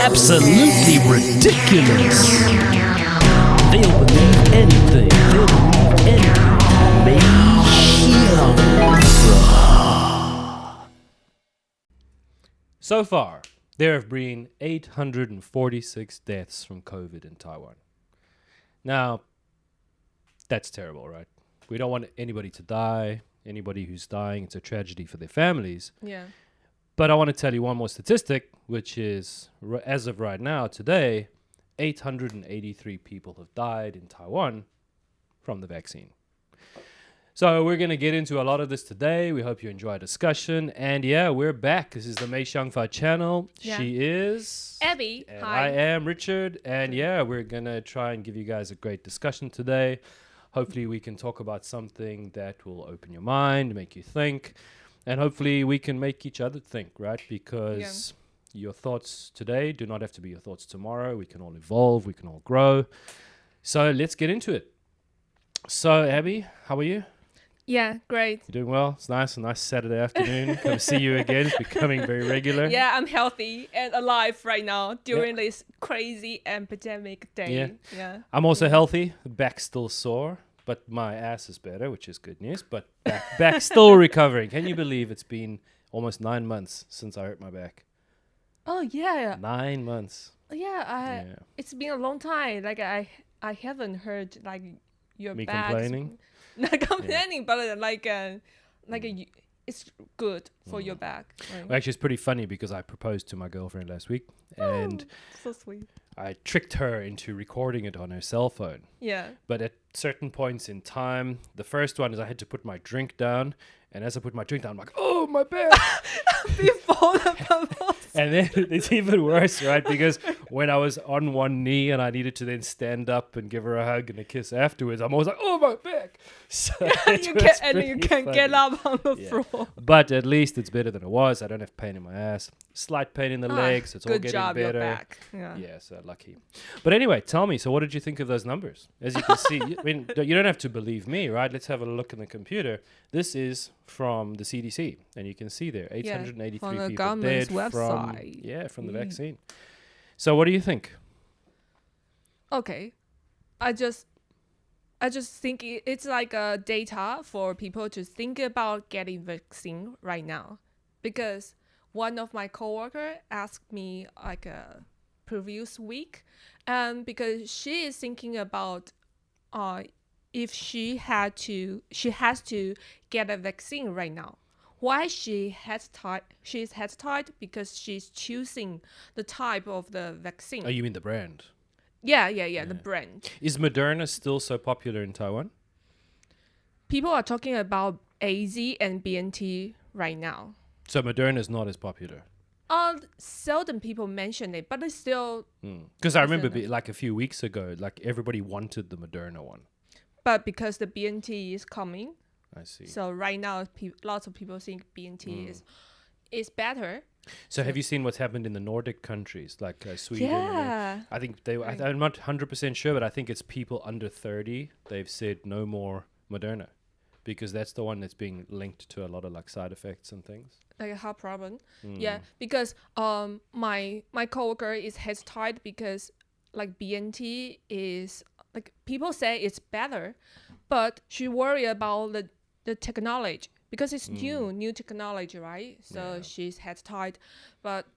absolutely ridiculous. They'll believe anything. They'll believe anything. Maybe. So far, there have been 846 deaths from COVID in Taiwan. Now, that's terrible, right? We don't want anybody to die. Anybody who's dying, it's a tragedy for their families. Yeah. But I want to tell you one more statistic, which is, as of right now, today, 883 people have died in Taiwan from the vaccine. So we're going to get into a lot of this today. We hope you enjoy our discussion. And yeah, we're back. This is the Mei Xiangfa channel. Yeah. She is Abby, and hi. I am Richard. And yeah, we're going to try and give you guys a great discussion today. Hopefully we can talk about something that will open your mind, make you think. And hopefully we can make each other think, right? Because your thoughts today do not have to be your thoughts tomorrow. We can all evolve. We can all grow. So let's get into it. So Abby, how are you? Yeah, great. You doing well? It's nice. A nice Saturday afternoon. Come see you again. It's becoming very regular. Yeah, I'm healthy and alive right now during this crazy epidemic day. Yeah. I'm also healthy. The back's still sore, but my ass is better, which is good news. But back still recovering. Can you believe it's been almost 9 months since I hurt my back? Oh yeah. 9 months. Yeah, it's been a long time. Like I haven't heard like your Me back. complaining? Not complaining, but it's good for your back. Right? Well, actually, it's pretty funny because I proposed to my girlfriend last week, and So sweet. I tricked her into recording it on her cell phone. Yeah. But at certain points in time, the first one is I had to put my drink down. And as I put my drink down, I'm like, oh, my back. Before the proposal. And then it's even worse, right? Because when I was on one knee and I needed to then stand up and give her a hug and a kiss afterwards, I'm always like, oh, my back. So you can get up on the floor. But at least it's better than it was. I don't have pain in my ass. Slight pain in the legs. It's all good getting job, better. your back. Yeah. So lucky. But anyway, tell me, so what did you think of those numbers? As you can see, I mean, you don't have to believe me, right? Let's have a look in the computer. This is from the CDC, and you can see there, 883 from the people government's dead website. from the vaccine. So what do you think? Okay. I just think it's like a data for people to think about getting vaccine right now. Because one of my coworker asked me like a previous week, because she is thinking about if she has to get a vaccine right now. Why she's hesitant because she's choosing the type of the vaccine. Oh, you mean the brand? Yeah, the brand. Is Moderna still so popular in Taiwan? People are talking about AZ and BNT right now. So Moderna is not as popular? Seldom people mention it, but it's still... Because I remember like a few weeks ago, like everybody wanted the Moderna one. But because the BNT is coming, I see. so right now lots of people think BNT is better. So have you seen what's happened in the Nordic countries, like Sweden? Yeah. I think I'm not 100% sure, but I think it's people under 30. They've said no more Moderna because that's the one that's being linked to a lot of like side effects and things. Like a heart problem. Yeah, because my coworker is hesitant because like BNT is like people say it's better, but she worry about the technology because it's new technology, right? So she's hesitant, but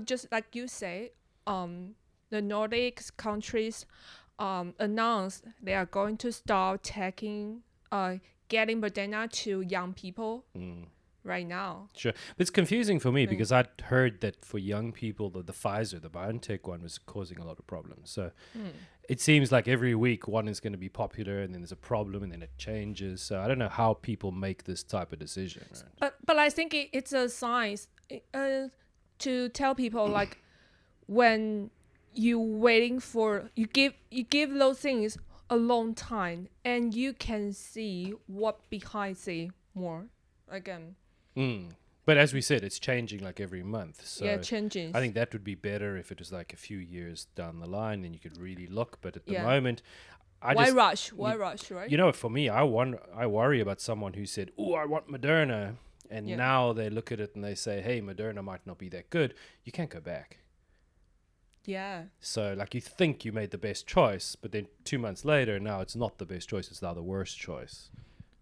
just like you say, the Nordic countries announced they are going to start getting Moderna to young people right now. Sure. But it's confusing for me because I'd heard that for young people, the Pfizer, the BioNTech one was causing a lot of problems. So it seems like every week one is going to be popular and then there's a problem and then it changes. So I don't know how people make this type of decision. Right? But I think it's a science to tell people like when you waiting for you give those things a long time and you can see what behind it more again. But as we said, it's changing like every month. So changing. I think that would be better if it was like a few years down the line and you could really look. But at the moment, Why rush, right? You know, for me, I worry about someone who said, "Oh, I want Moderna," and now they look at it and they say, "Hey, Moderna might not be that good." You can't go back. Yeah. So like you think you made the best choice, but then 2 months later, now it's not the best choice. It's now the worst choice.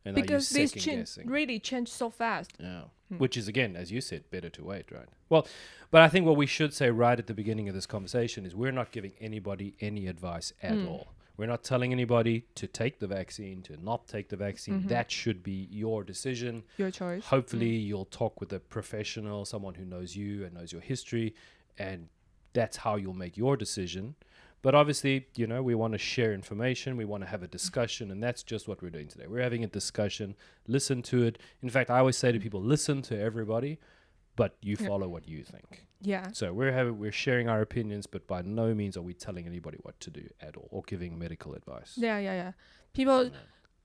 And Because now you're these second guessing. really change so fast. Yeah. Which is, again, as you said, better to wait, right? Well, but I think what we should say right at the beginning of this conversation is we're not giving anybody any advice at all. We're not telling anybody to take the vaccine, to not take the vaccine. That should be your decision. Your choice. Hopefully you'll talk with a professional, someone who knows you and knows your history, and that's how you'll make your decision. But obviously, you know, we want to share information. We want to have a discussion, and that's just what we're doing today. We're having a discussion. Listen to it. In fact, I always say to people, listen to everybody, but you follow what you think. Yeah. So we're sharing our opinions, but by no means are we telling anybody what to do at all or giving medical advice. Yeah. People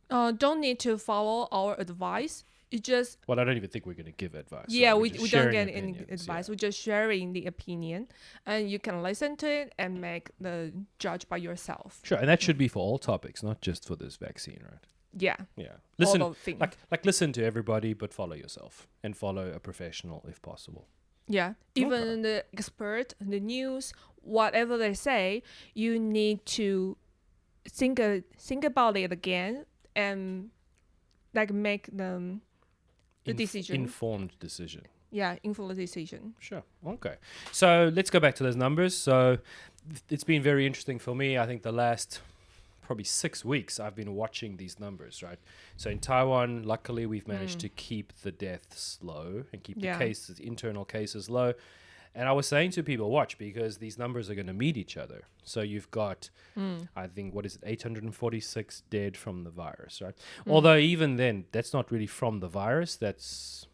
don't need to follow our advice. It just Well, I don't even think we're going to give advice. yeah, We're we just don't sharing get any opinions, advice. yeah. We're just sharing the opinion, and you can listen to it and make the judge by yourself. Sure, and that should be for all topics, not just for this vaccine, right? Yeah. Yeah. Listen, All of things. like listen to everybody, but follow yourself and follow a professional if possible. Yeah. Even the expert, the news, whatever they say, you need to think about it again and like make the decision. Informed decision. Yeah, informed decision. Sure. Okay. So let's go back to those numbers. So it's been very interesting for me. I think the last probably 6 weeks I've been watching these numbers, right? So in Taiwan, luckily we've managed to keep the deaths low and keep the cases, internal cases low. And I was saying to people, watch, because these numbers are going to meet each other. So you've got, I think, 846 dead from the virus, right? Although even then, that's not really from the virus, that's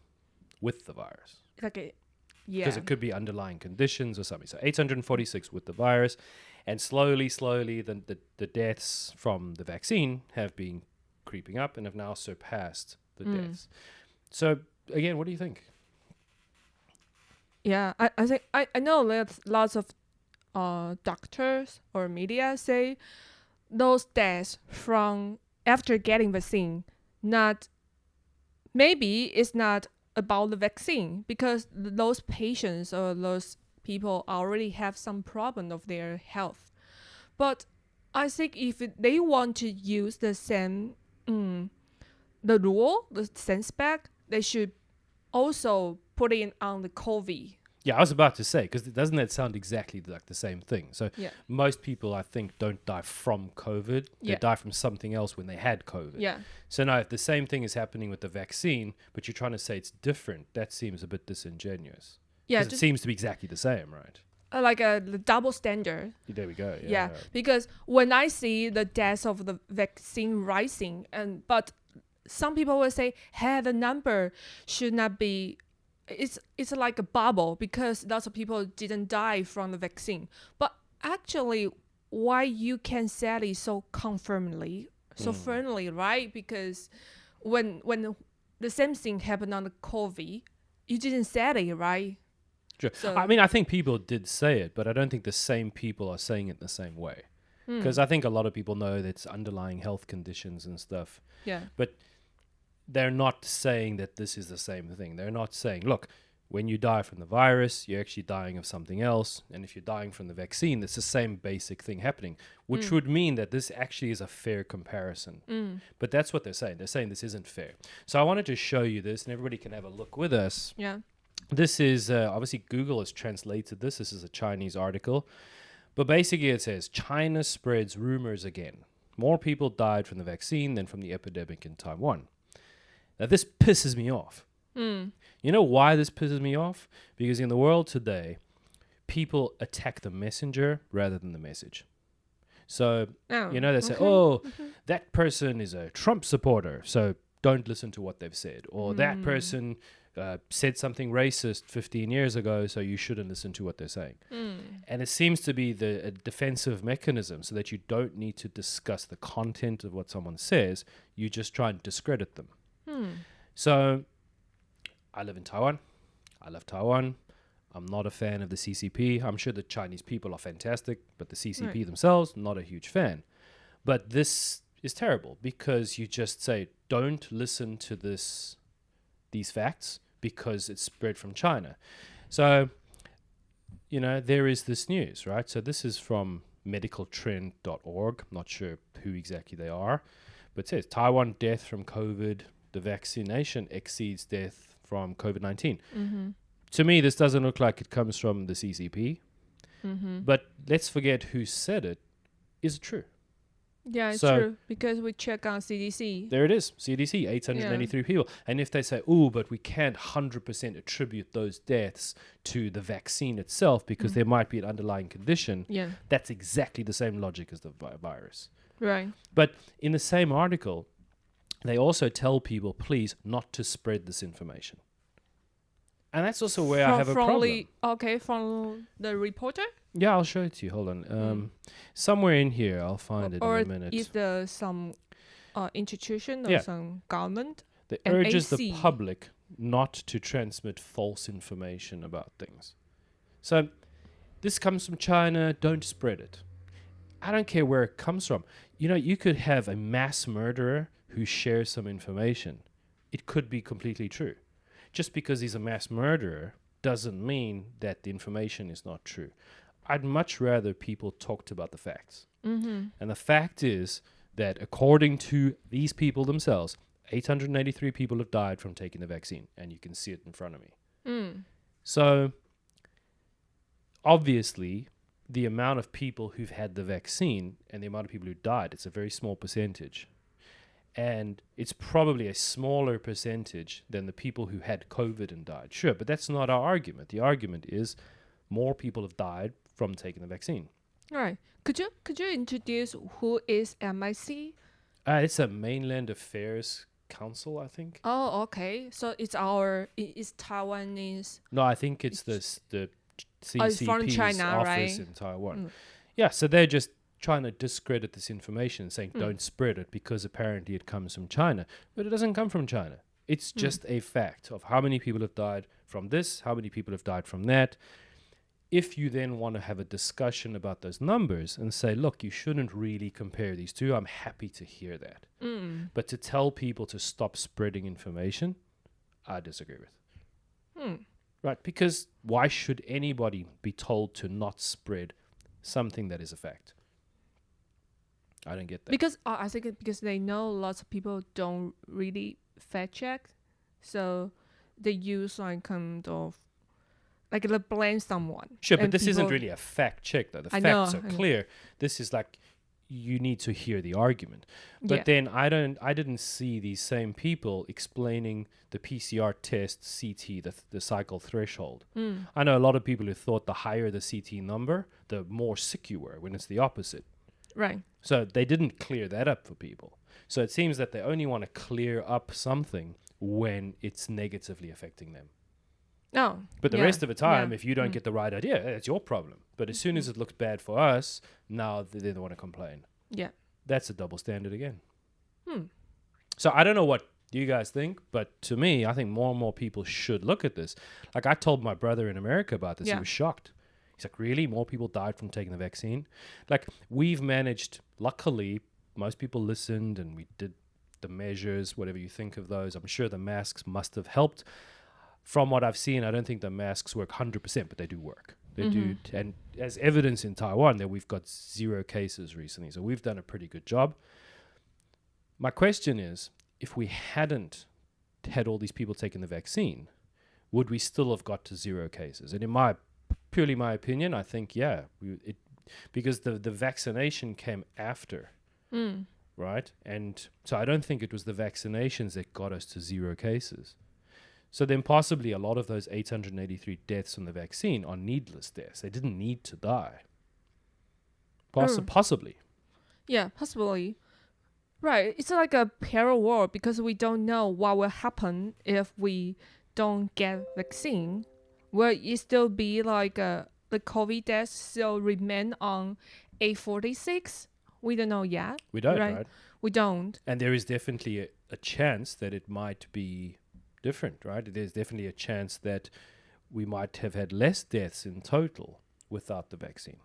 with the virus. Like Because it could be underlying conditions or something. So 846 with the virus. And slowly, the deaths from the vaccine have been creeping up and have now surpassed the deaths. So, again, what do you think? Yeah, I think I know that lots of doctors or media say those deaths from after getting vaccine maybe it's not about the vaccine, because those patients or those people already have some problem of their health. But I think if they want to use the same the rule, the same spec, they should also put it on the COVID. Yeah, I was about to say, because doesn't that sound exactly like the same thing? So most people, I think, don't die from COVID. They die from something else when they had COVID. Yeah. So now if the same thing is happening with the vaccine, but you're trying to say it's different, that seems a bit disingenuous. Yeah. It seems to be exactly the same, right? Like the double standard. There we go. Yeah. Because when I see the deaths of the vaccine rising, but some people will say, hey, the number should not be, it's like a bubble because lots of people didn't die from the vaccine. But actually, why you can say it so confirmly, so firmly, right? Because when the same thing happened on the COVID, you didn't say it, right? Sure. So, I mean, I think people did say it, but I don't think the same people are saying it the same way. Because I think a lot of people know that it's underlying health conditions and stuff. Yeah. But they're not saying that this is the same thing. They're not saying, look, when you die from the virus, you're actually dying of something else. And if you're dying from the vaccine, it's the same basic thing happening, which would mean that this actually is a fair comparison. But that's what they're saying. They're saying this isn't fair. So I wanted to show you this, and everybody can have a look with us. Yeah. This is, obviously Google has translated this. This is a Chinese article. But basically it says, China spreads rumors again. More people died from the vaccine than from the epidemic in Taiwan. Now this pisses me off. You know why this pisses me off? Because in the world today, people attack the messenger rather than the message. So, they say, that person is a Trump supporter, so don't listen to what they've said. Or that person said something racist 15 years ago, so you shouldn't listen to what they're saying. And it seems to be a defensive mechanism so that you don't need to discuss the content of what someone says. You just try and discredit them. So I live in Taiwan. I love Taiwan. I'm not a fan of the CCP. I'm sure the Chinese people are fantastic, but the CCP themselves, not a huge fan. But this is terrible because you just say, don't listen to these facts because it's spread from China. So there is this news, right? So this is from medicaltrend.org. I'm not sure who exactly they are, but it says Taiwan death from COVID, the vaccination exceeds death from COVID-19. Mm-hmm. To me, this doesn't look like it comes from the CCP, Mm-hmm. but let's forget who said it. Is it true? Yeah, it's So- true because we check on CDC. There it is, CDC, 883 people. And if they say, but we can't 100% attribute those deaths to the vaccine itself because there might be an underlying condition, Yeah, that's exactly the same logic as the virus. right. But in the same article, they also tell people, please, not to spread this information. And that's also where I have a problem. From the reporter? Yeah, I'll show it to you. Hold on. Somewhere in here, I'll find it Or in a minute. is there some institution or Yeah. some government? That an urges the AC. public not to transmit false information about things. So this comes from China, don't spread it. I don't care where it comes from. You could have a mass murderer who shares some information. It could be completely true. Just because he's a mass murderer doesn't mean that the information is not true. I'd much rather people talked about the facts. Mm-hmm. And the fact is that according to these people themselves, 883 people have died from taking the vaccine, and you can see it in front of me. Mm. So, obviously, the amount of people who've had the vaccine and the amount of people who died, it's a very small percentage. And it's probably a smaller percentage than the people who had COVID and died. Sure, but that's not our argument. The argument is more people have died from taking the vaccine. Right. Could you introduce who is MIC? It's a Mainland Affairs Council, I think. Oh, okay. So it's Taiwanese. No, I think it's the it's from CCP's China, office right? in Taiwan. Mm. Yeah, so they're just trying to discredit this information, saying Mm. don't spread it because apparently it comes from China. But it doesn't come from China. It's just a fact of how many people have died from this, how many people have died from that. If you then want to have a discussion about those numbers and say, look, you shouldn't really compare these two, I'm happy to hear that. Mm. But to tell people to stop spreading information, I disagree with. Hmm. Right? Because why should anybody be told to not spread something that is a fact? I don't get that. Because I think because they know lots of people don't really fact check, so they use like kind of like they blame someone. Sure, but and this isn't people- really a fact check, though. The I facts know, are I know. clear. This is like you need to hear the argument. But Yeah. then I didn't see these same people explaining the PCR test CT, the cycle threshold. Mm. I know a lot of people who thought the higher the CT number, the more sick you were, when it's the opposite. Right. So they didn't clear that up for people. So it seems that they only want to clear up something when it's negatively affecting them. No. But the yeah, rest of the time, yeah. if you don't get the right idea, that's your problem. But as soon as it looks bad for us, now they don't want to complain. Yeah. That's a double standard again. Hmm. So I don't know what you guys think, but to me, I think more and more people should look at this. Like I told my brother in America about this. He Yeah. was shocked. He's like, really? More people died from taking the vaccine? Like we've managed, luckily, most people listened and we did the measures, whatever you think of those. I'm sure the masks must have helped. From what I've seen, I don't think the masks work 100%, but they do work. They do. And as evidence in Taiwan that we've got 0 cases recently. So we've done a pretty good job. My question is, if we hadn't had all these people taking the vaccine, would we still have got to 0 cases? And in purely my opinion, I think, yeah, because the vaccination came after, Mm. right? And so I don't think it was the vaccinations that got us to 0 cases. So then possibly a lot of those 883 deaths from the vaccine are needless deaths. They didn't need to die. Possibly. Yeah, possibly. Right. It's like a parallel world because we don't know what will happen if we don't get vaccine. Will it still be like the COVID deaths still remain on 846? We don't know yet. We don't, right? We don't. And there is definitely a chance that it might be different, right? There's definitely a chance that we might have had less deaths in total without the vaccine.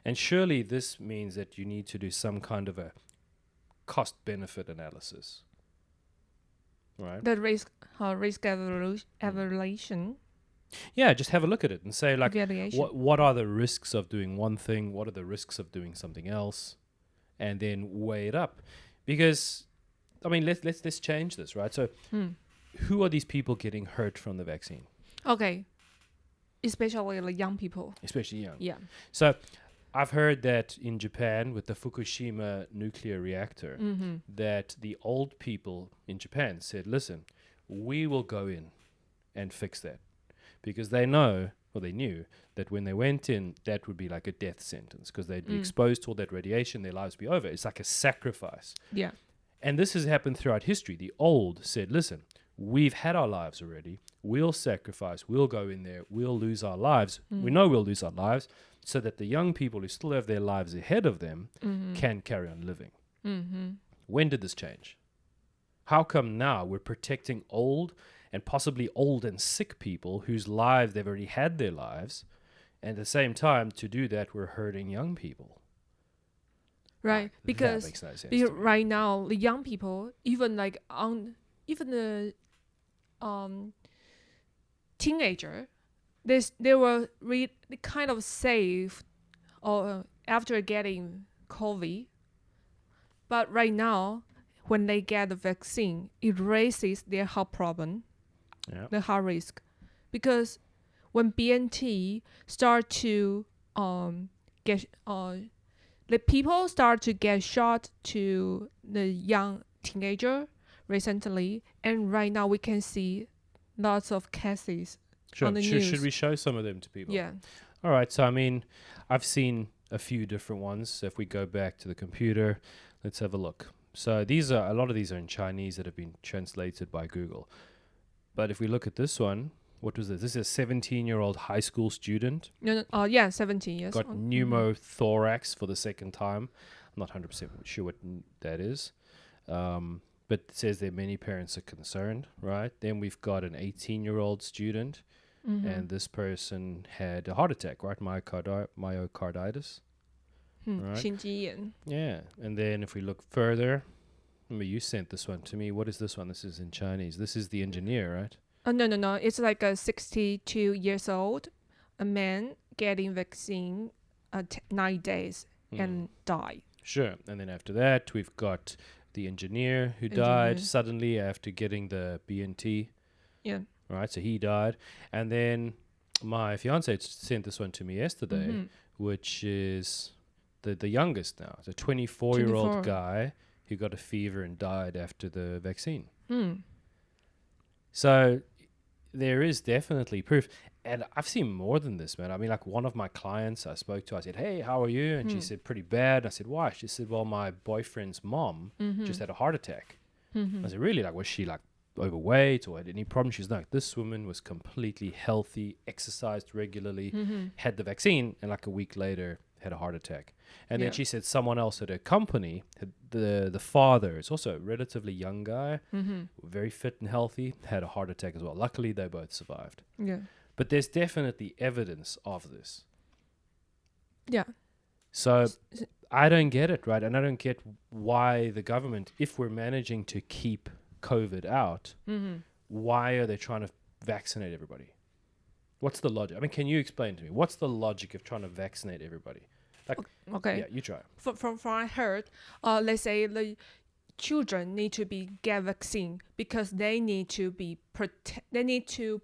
And surely this means that you need to do some kind of a cost-benefit analysis, right? The risk evaluation. Yeah, just have a look at it and say, like, Evaluation. what are the risks of doing one thing? What are the risks of doing something else? And then weigh it up. Because, I mean, let's change this, right? So, who are these people getting hurt from the vaccine? Okay. Especially the young people. Especially young. Yeah. So, I've heard that in Japan with the Fukushima nuclear reactor, that the old people in Japan said, listen, we will go in and fix that. Because they know, or they knew, that when they went in, that would be like a death sentence because they'd be exposed to all that radiation, their lives would be over. It's like a sacrifice. Yeah. And this has happened throughout history. The old said, listen, we've had our lives already. We'll sacrifice. We'll go in there. We'll lose our lives. We know we'll lose our lives so that the young people who still have their lives ahead of them can carry on living. When did this change? How come now we're protecting old and possibly old and sick people whose lives, they've already had their lives, and at the same time, to do that, we're hurting young people? Right. That Because, makes no sense because to me. right now, the young people, even like even the teenager, they were kind of safe after getting COVID. But right now, when they get the vaccine, it raises their heart problem, the heart risk. Because when BNT start to get the people start to get shot to the young teenager recently, and right now we can see lots of cases on the news. Should we show some of them to people? Yeah. All right. So, I mean, I've seen a few different ones. So if we go back to the computer, let's have a look. So a lot of these are in Chinese that have been translated by Google. But if we look at this one, what was this? This is a 17-year-old high school student. Yeah, 17 years. Got pneumothorax for the second time. I'm not 100% sure what that is. But it says that many parents are concerned, right? Then we've got an 18-year-old student, and this person had a heart attack, right? Myocarditis. Right. 心肌炎. Yeah. And then if we look further, remember you sent this one to me. What is this one? This is in Chinese. This is the engineer, right? No. It's like a 62 years old, a man getting vaccine 9 days and die. Sure. And then after that, we've got the engineer who died suddenly after getting the BNT. Yeah. Right. So he died. And then my fiance sent this one to me yesterday, which is the youngest now. It's a 24-year-old guy who got a fever and died after the vaccine. So there is definitely proof. And I've seen more than this, man. I mean, like one of my clients I spoke to, I said, hey, how are you? And she said, pretty bad. I said, why? She said, well, my boyfriend's mom just had a heart attack. I said, really? Like, was she like overweight or had any problems? She's like, this woman was completely healthy, exercised regularly, had the vaccine, and like a week later had a heart attack. And then she said someone else at her company, the father is also a relatively young guy, very fit and healthy, had a heart attack as well. Luckily, they both survived. Yeah. But there's definitely evidence of this. Yeah. So I don't get it, right? And I don't get why the government, if we're managing to keep COVID out, why are they trying to vaccinate everybody? What's the logic? I mean, can you explain to me? What's the logic of trying to vaccinate everybody? Like, okay. Yeah, you try. From what I heard, let's say the children need to get vaccine because they need to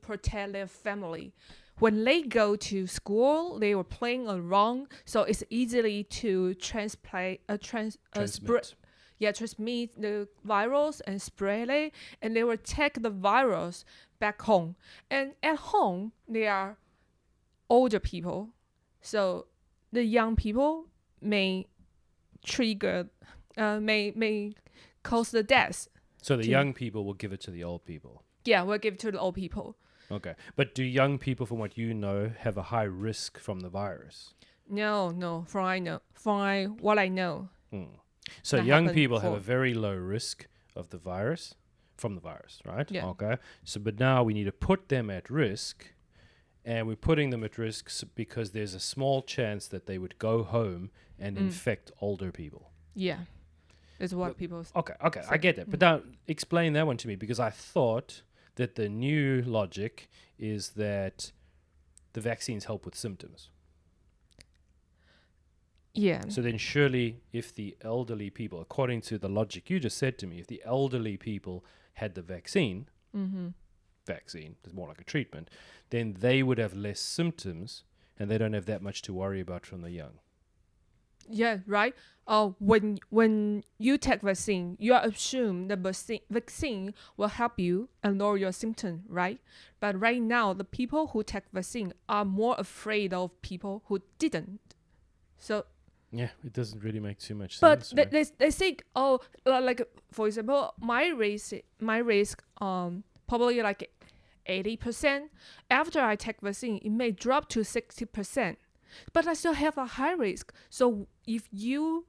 protect their family. When they go to school, they were playing around, so it's easily to transmit the virus and spread it, and they will take the virus back home. And at home, they are older people, so the young people may may cause the death. So the young people will give it to the old people. Yeah, we'll give it to the old people. Okay. But do young people, from what you know, have a high risk from the virus? No. From what I know. So That young happened people have before. a very low risk of the virus, from the virus, right? Yeah. Okay. So, but now we need to put them at risk, and we're putting them at risk because there's a small chance that they would go home and infect older people. Yeah. That's what people Okay, I get that. But now explain that one to me, because I thought that the new logic is that the vaccines help with symptoms. Yeah. So then surely if the elderly people, according to the logic you just said to me, if the elderly people had the vaccine, it's more like a treatment, then they would have less symptoms and they don't have that much to worry about from the young. Yeah, right. When you take vaccine, you assume the vaccine will help you and lower your symptom, right? But right now, the people who take vaccine are more afraid of people who didn't. So, yeah, it doesn't really make too much but sense. Right? they think, like for example, my risk, probably like 80%. After I take vaccine, it may drop to 60%. But I still have a high risk. So if you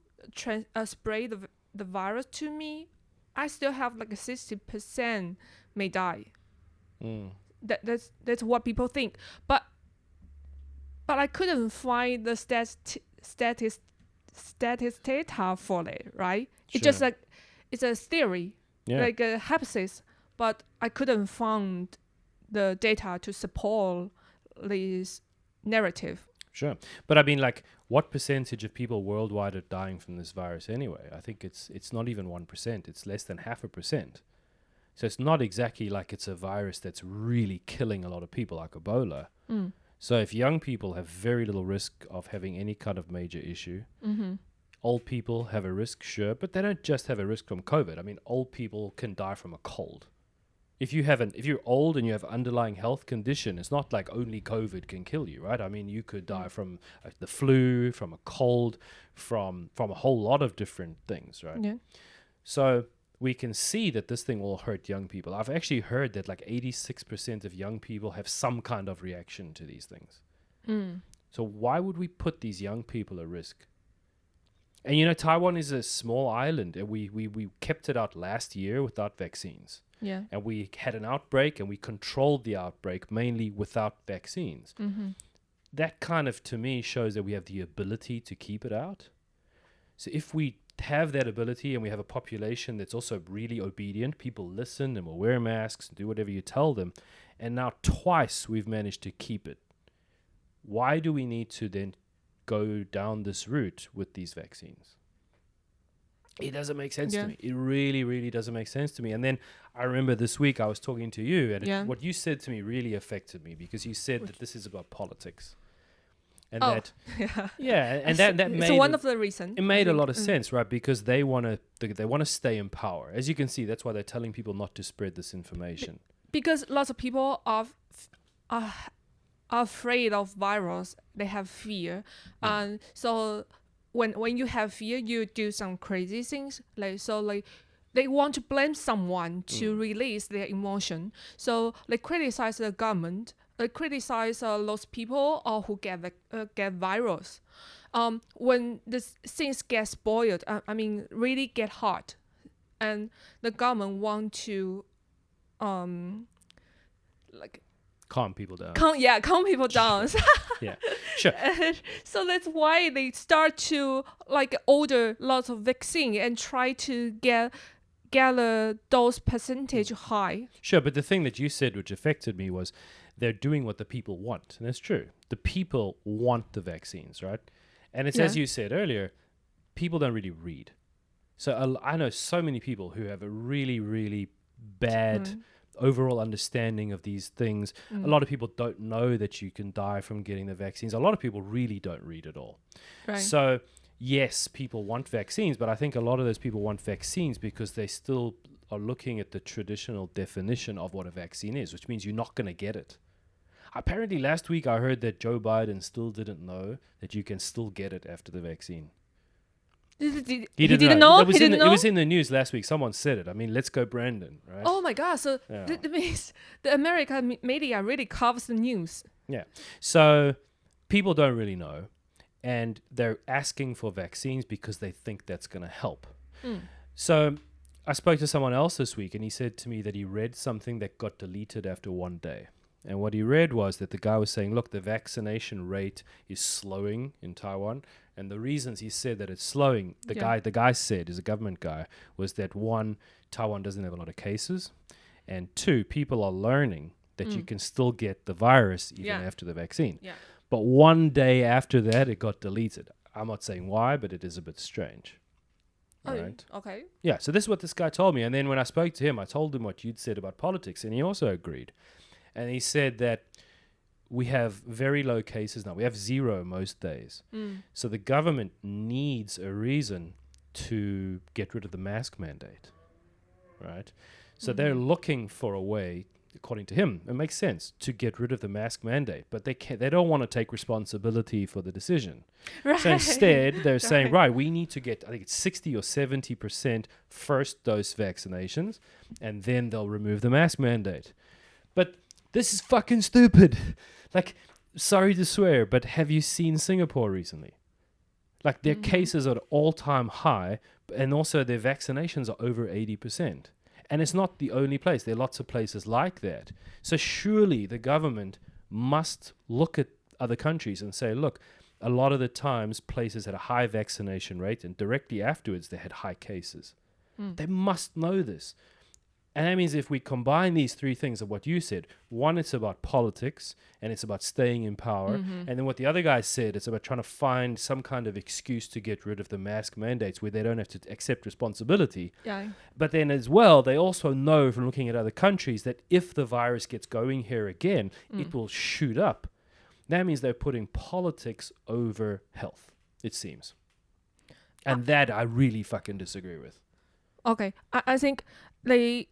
spray the virus to me, I still have like a 60% may die. That's what people think. But I couldn't find the status data for it, right? It's just like it's a theory, like a hypothesis. But I couldn't find the data to support this narrative. Sure. But I mean, like, what percentage of people worldwide are dying from this virus anyway? I think it's not even 1%. It's less than 0.5%. So it's not exactly like it's a virus that's really killing a lot of people like Ebola. So if young people have very little risk of having any kind of major issue, old people have a risk, sure, but they don't just have a risk from COVID. I mean, old people can die from a cold. If you're old and you have underlying health condition, it's not like only COVID can kill you, right? I mean, you could die from the flu, from a cold, from a whole lot of different things, right? Yeah. So we can see that this thing will hurt young people. I've actually heard that like 86% of young people have some kind of reaction to these things. So why would we put these young people at risk? And you know, Taiwan is a small island, and we kept it out last year without vaccines. Yeah. And we had an outbreak and we controlled the outbreak mainly without vaccines. That kind of, to me, shows that we have the ability to keep it out. So if we have that ability and we have a population that's also really obedient, people listen and will wear masks and do whatever you tell them, and now twice we've managed to keep it, why do we need to then go down this route with these vaccines? It doesn't make sense to me. It really, really doesn't make sense to me. And then I remember this week I was talking to you, and what you said to me really affected me, because you said that this is about politics. And that it's one of the reasons. It made a lot of sense, right? Because they want to stay in power. As you can see, that's why they're telling people not to spread this information. Because lots of people are afraid of virus. They have fear, and so when you have fear, you do some crazy things. Like they want to blame someone to release their emotion. So they criticize the government. They criticize those people who get virus. When the things get spoiled, really get hot, and the government want to calm people down. Calm people down. Yeah, sure. So that's why they start to order lots of vaccine and try to get a dose percentage high. Sure, but the thing that you said which affected me was they're doing what the people want. And that's true. The people want the vaccines, right? And it's as you said earlier, people don't really read. So I know so many people who have a really, really bad overall understanding of these things. A lot of people don't know that you can die from getting the vaccines. A lot of people really don't read at all. Right. So yes, people want vaccines, but I think a lot of those people want vaccines because they still are looking at the traditional definition of what a vaccine is, which means you're not going to get it. Apparently last week I heard that Joe Biden still didn't know that you can still get it after the vaccine. He didn't know? It was in the news last week. Someone said it. I mean, let's go Brandon, right? Oh my God. So that means the American media really covers the news. Yeah. So people don't really know. And they're asking for vaccines because they think that's going to help. So I spoke to someone else this week, and he said to me that he read something that got deleted after one day. And what he read was that the guy was saying, look, the vaccination rate is slowing in Taiwan. And the reasons he said that it's slowing, the guy said, is a government guy, was that one, Taiwan doesn't have a lot of cases. And two, people are learning that you can still get the virus even Yeah. after the vaccine. Yeah. But one day after that, it got deleted. I'm not saying why, but it is a bit strange. Oh, Right? okay. Yeah, so this is what this guy told me. And then when I spoke to him, I told him what you'd said about politics, and he also agreed. And he said that we have very low cases now. We have 0 most days. So the government needs a reason to get rid of the mask mandate, right? So they're looking for a way, according to him, it makes sense, to get rid of the mask mandate. But they don't want to take responsibility for the decision. Right. So instead, they're saying, Right. right, we need to get, I think it's 60 or 70% first dose vaccinations, and then they'll remove the mask mandate. But this is fucking stupid. Like, sorry to swear, but have you seen Singapore recently? Like, their cases are at all-time high, and also their vaccinations are over 80%. And it's not the only place. There are lots of places like that. So surely the government must look at other countries and say, look, a lot of the times places had a high vaccination rate, and directly afterwards they had high cases. They must know this. And that means if we combine these 3 things of what you said, one, it's about politics and it's about staying in power. And then what the other guy said, it's about trying to find some kind of excuse to get rid of the mask mandates where they don't have to accept responsibility. Yeah. But then as well, they also know from looking at other countries that if the virus gets going here again, it will shoot up. That means they're putting politics over health, it seems. And that I really fucking disagree with. Okay. I think they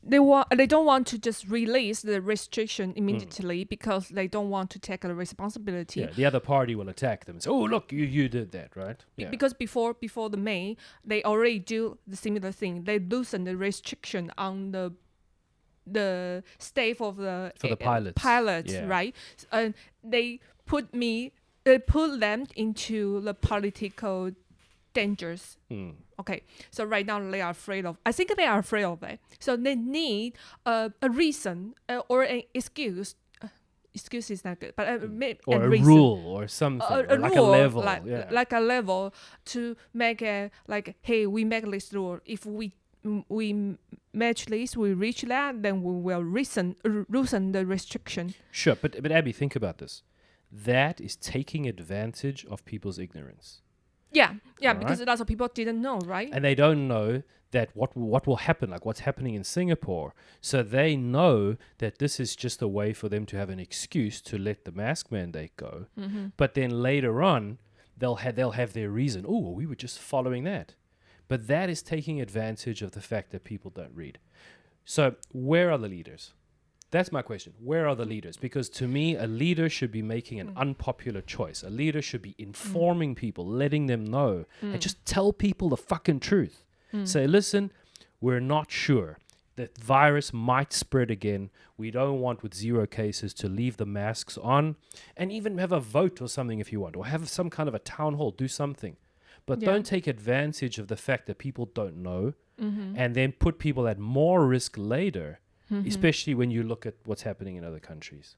don't want to just release the restriction immediately because they don't want to take the responsibility. Yeah, the other party will attack them and say, oh, look, you did that, right? Yeah. Because before the May, they already do the similar thing. They loosen the restriction on the staff of the pilots. Yeah. right? And they put them into the political dangers. Okay, so right now they are afraid of. I think they are afraid of it. So they need a reason or an excuse. Excuse is not good, but or a reason. Rule or something, or like rule, a level, like a level to make a like. Hey, we make this rule. If we match this, we reach that, then we will loosen the restriction. Sure, but Abby, think about this. That is taking advantage of people's ignorance. Yeah, All because right. lots of people didn't know, right? And they don't know that what will happen, like what's happening in Singapore. So they know that this is just a way for them to have an excuse to let the mask mandate go. But then later on, they'll have their reason. Oh, we were just following that. But that is taking advantage of the fact that people don't read. So where are the leaders? That's my question. Where are the leaders? Because to me, a leader should be making an unpopular choice. A leader should be informing people, letting them know, and just tell people the fucking truth. Say, listen, we're not sure. The virus might spread again. We don't want, with 0 cases, to leave the masks on, and even have a vote or something if you want, or have some kind of a town hall, do something. But don't take advantage of the fact that people don't know, and then put people at more risk later. Especially when you look at what's happening in other countries.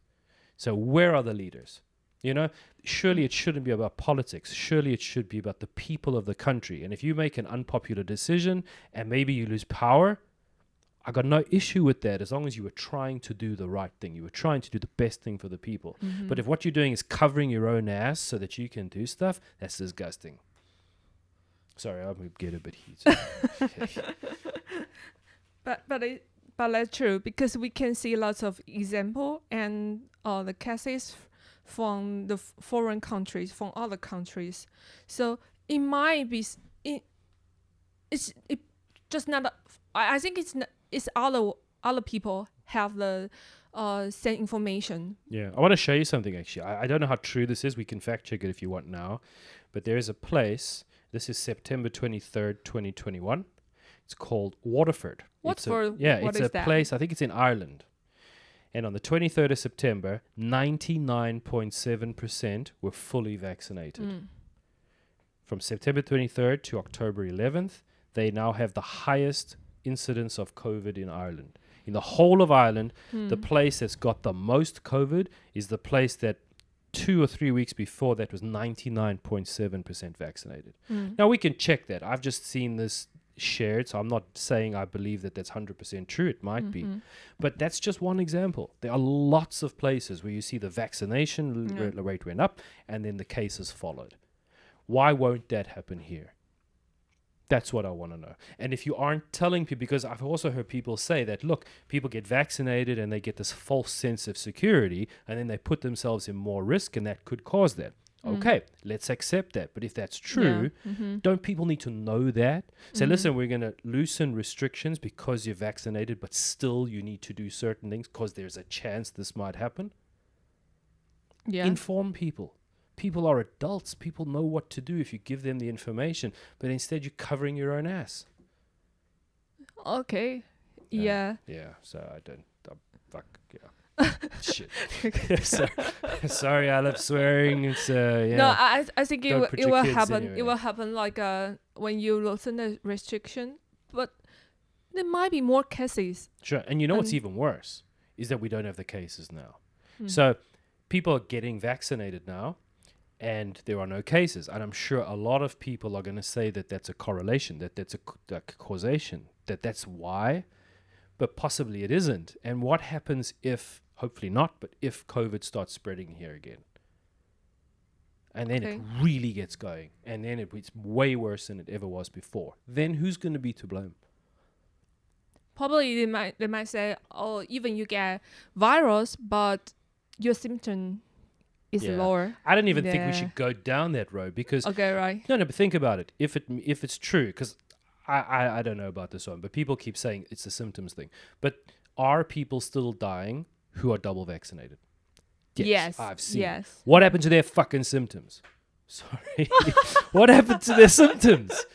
So where are the leaders? You know, surely it shouldn't be about politics. Surely it should be about the people of the country. And if you make an unpopular decision and maybe you lose power, I got no issue with that as long as you were trying to do the right thing. You were trying to do the best thing for the people. But if what you're doing is covering your own ass so that you can do stuff, that's disgusting. Sorry, I'm going to get a bit heated. But that's true because we can see lots of example and the cases from the foreign countries, from other countries. So it might be it's just not. I think it's other people have the same information. Yeah, I want to show you something actually. I don't know how true this is. We can fact check it if you want now. But there is a place. This is September 23rd, 2021. It's called Waterford. It's a place, I think it's in Ireland. And on the 23rd of September, 99.7% were fully vaccinated. From September 23rd to October 11th, they now have the highest incidence of COVID in Ireland. In the whole of Ireland, the place that's got the most COVID is the place that 2 or 3 weeks before that was 99.7% vaccinated. Now we can check that. I've just seen this shared. So I'm not saying I believe that that's 100% true. It might be. But that's just one example. There are lots of places where you see the vaccination rate went up and then the cases followed. Why won't that happen here? That's what I want to know. And if you aren't telling people, because I've also heard people say that, look, people get vaccinated and they get this false sense of security and then they put themselves in more risk and that could cause that. Okay, let's accept that. But if that's true, don't people need to know that? Say, listen, we're going to loosen restrictions because you're vaccinated, but still you need to do certain things because there's a chance this might happen. Yeah. Inform people. People are adults. People know what to do if you give them the information. But instead, you're covering your own ass. Okay. Yeah. Yeah. So I don't. Fuck. Yeah. Shit. Sorry, I love swearing. It's yeah. No, I think it Don't will, put it your will kids happen. anywhere. It will happen like when you loosen the restriction, but there might be more cases. Sure. And you know what's And- even worse is that we don't have the cases now. So people are getting vaccinated now. And there are no cases. And I'm sure a lot of people are going to say that that's a correlation, that that's a causation, that that's why. But possibly it isn't. And what happens if, hopefully not, but if COVID starts spreading here again? And then it really gets going. And then it's way worse than it ever was before. Then who's going to be to blame? Probably they might say, oh, even you get virus, but your symptom is lower. I don't even think we should go down that road because... Okay, right. No, but think about it. If it's true, because I don't know about this one, but people keep saying it's a symptoms thing. But are people still dying who are double vaccinated? Yes. I've seen. Yes. What happened to their fucking symptoms? Sorry. What happened to their symptoms?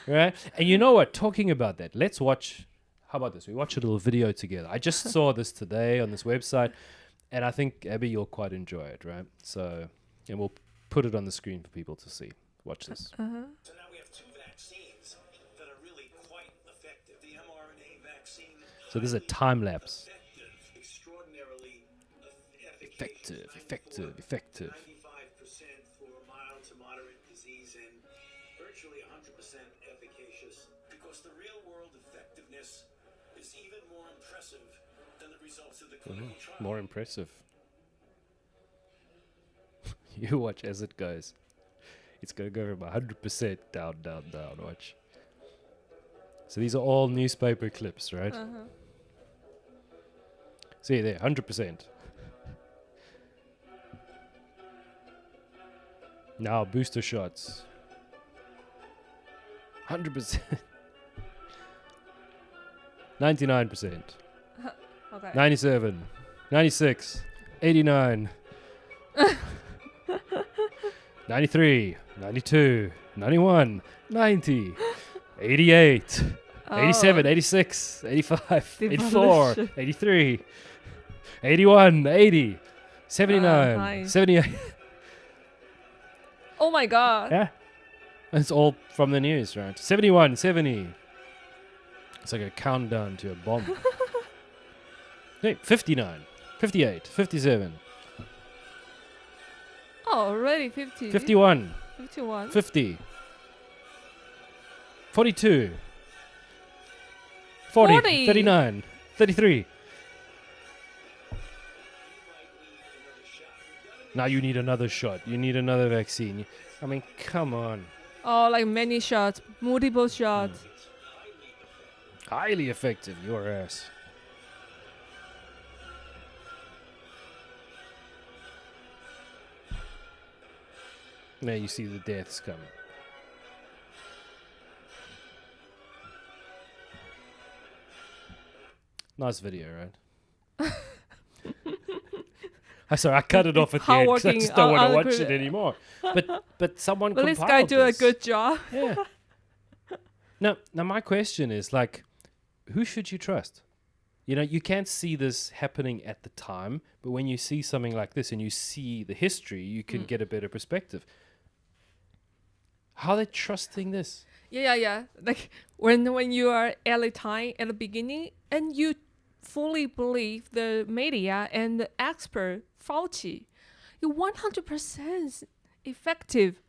Right? And you know what? Talking about that, let's watch... How about this? We watch a little video together. I just saw this today on this website. And I think, Abby, you'll quite enjoy it, right? So, and we'll put it on the screen for people to see. Watch this. So now we have 2 vaccines that are really quite effective. The mRNA vaccine. So this is a time lapse. Extraordinarily Effective. 95% for mild to moderate disease and virtually 100% efficacious because the real world effectiveness is even more impressive than the results of the clinical trial. More impressive. You watch as it goes. It's going to go from 100% down, watch. So these are all newspaper clips, right? See there, 100%. Now booster shots. 100%. 99%. Okay. 97, 96, 89, 93, 92, 91, 90, 88, 87, 86, 85, 84, Devolution. 83, 81, 80, 79, nice. 78. Oh my God. Yeah. It's all from the news, right? 71, 70. It's like a countdown to a bomb. Hey, 59, 58, 57, Oh, already 50. 51, 51. 50, 42, 40, 40. 39, 33. Now you need another shot. You need another vaccine. I mean, come on. Oh, like many shots, multiple shots. Highly effective, your ass. Now you see the deaths coming. Nice video, right? I'm sorry, I cut it off at the end 'cause I Hardworking, just don't want to watch agree. it anymore. But someone But this compiled guy do a this. good job. Yeah. Now my question is like, who should you trust? You know, you can't see this happening at the time, but when you see something like this and you see the history, you can get a better perspective. How are they trusting this? Yeah. Like when you are at the time at the beginning and you fully believe the media and the expert Fauci, you're 100% effective.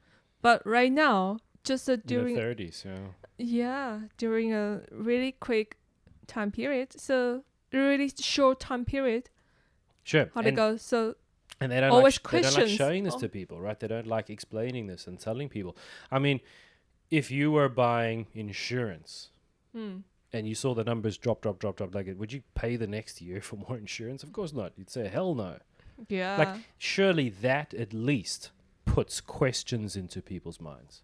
But right now, just In during the 30s, yeah. yeah, during a really quick time period, so really short time period. Sure. How to go? So And they don't always they don't like questions. showing this Oh. to people, right? They don't like explaining this and telling people. I mean, if you were buying insurance and you saw the numbers drop like it, would you pay the next year for more insurance? Of course not. You'd say, hell no. yeah, Like, surely that at least puts questions into people's minds.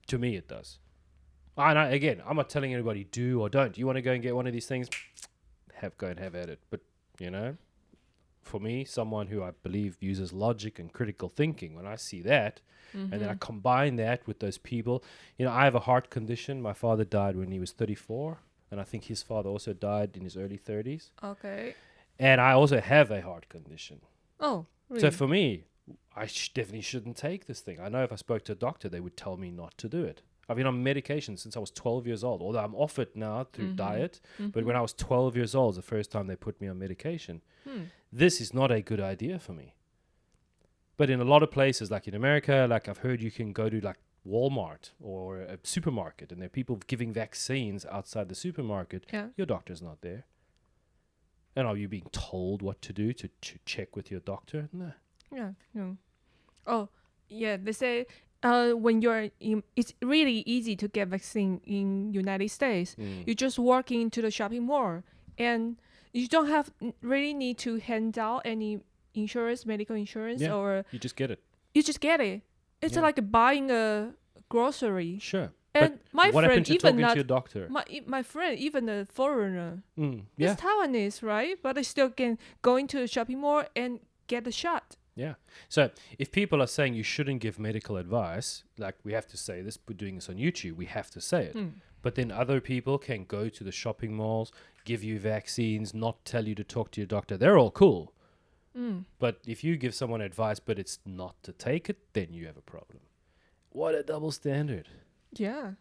To me, it does. Again, I'm not telling anybody do or don't. You want to go and get one of these things? Go and have at it. But, you know, for me, someone who I believe uses logic and critical thinking, when I see that, and then I combine that with those people, you know, I have a heart condition. My father died when he was 34, and I think his father also died in his early 30s. okay. And I also have a heart condition. Oh, really? So for me, I definitely shouldn't take this thing. I know if I spoke to a doctor, they would tell me not to do it. I've been on medication since I was 12 years old, although I'm off it now through diet. But when I was 12 years old, the first time they put me on medication. This is not a good idea for me. But in a lot of places, like in America, like I've heard you can go to like Walmart or a supermarket and there are people giving vaccines outside the supermarket. Yeah. Your doctor's not there. And are you being told what to do to check with your doctor? No. Yeah. No. Oh, yeah. They say when you're in, it's really easy to get vaccine in United States. You just walk into the shopping mall and you don't have really need to hand out any insurance, medical insurance, Yeah. or You just get it. you just get it. It's Yeah. like buying a grocery. Sure. And But my what friend happened to even talking not to your doctor? my friend, even a foreigner, Yeah. he's Taiwanese, right? But they still can go into the shopping mall and get the shot. Yeah. So if people are saying you shouldn't give medical advice, like we have to say this, we're doing this on YouTube, we have to say it. But then other people can go to the shopping malls, give you vaccines, not tell you to talk to your doctor. They're all cool. But if you give someone advice, but it's not to take it, then you have a problem. What a double standard. Yeah.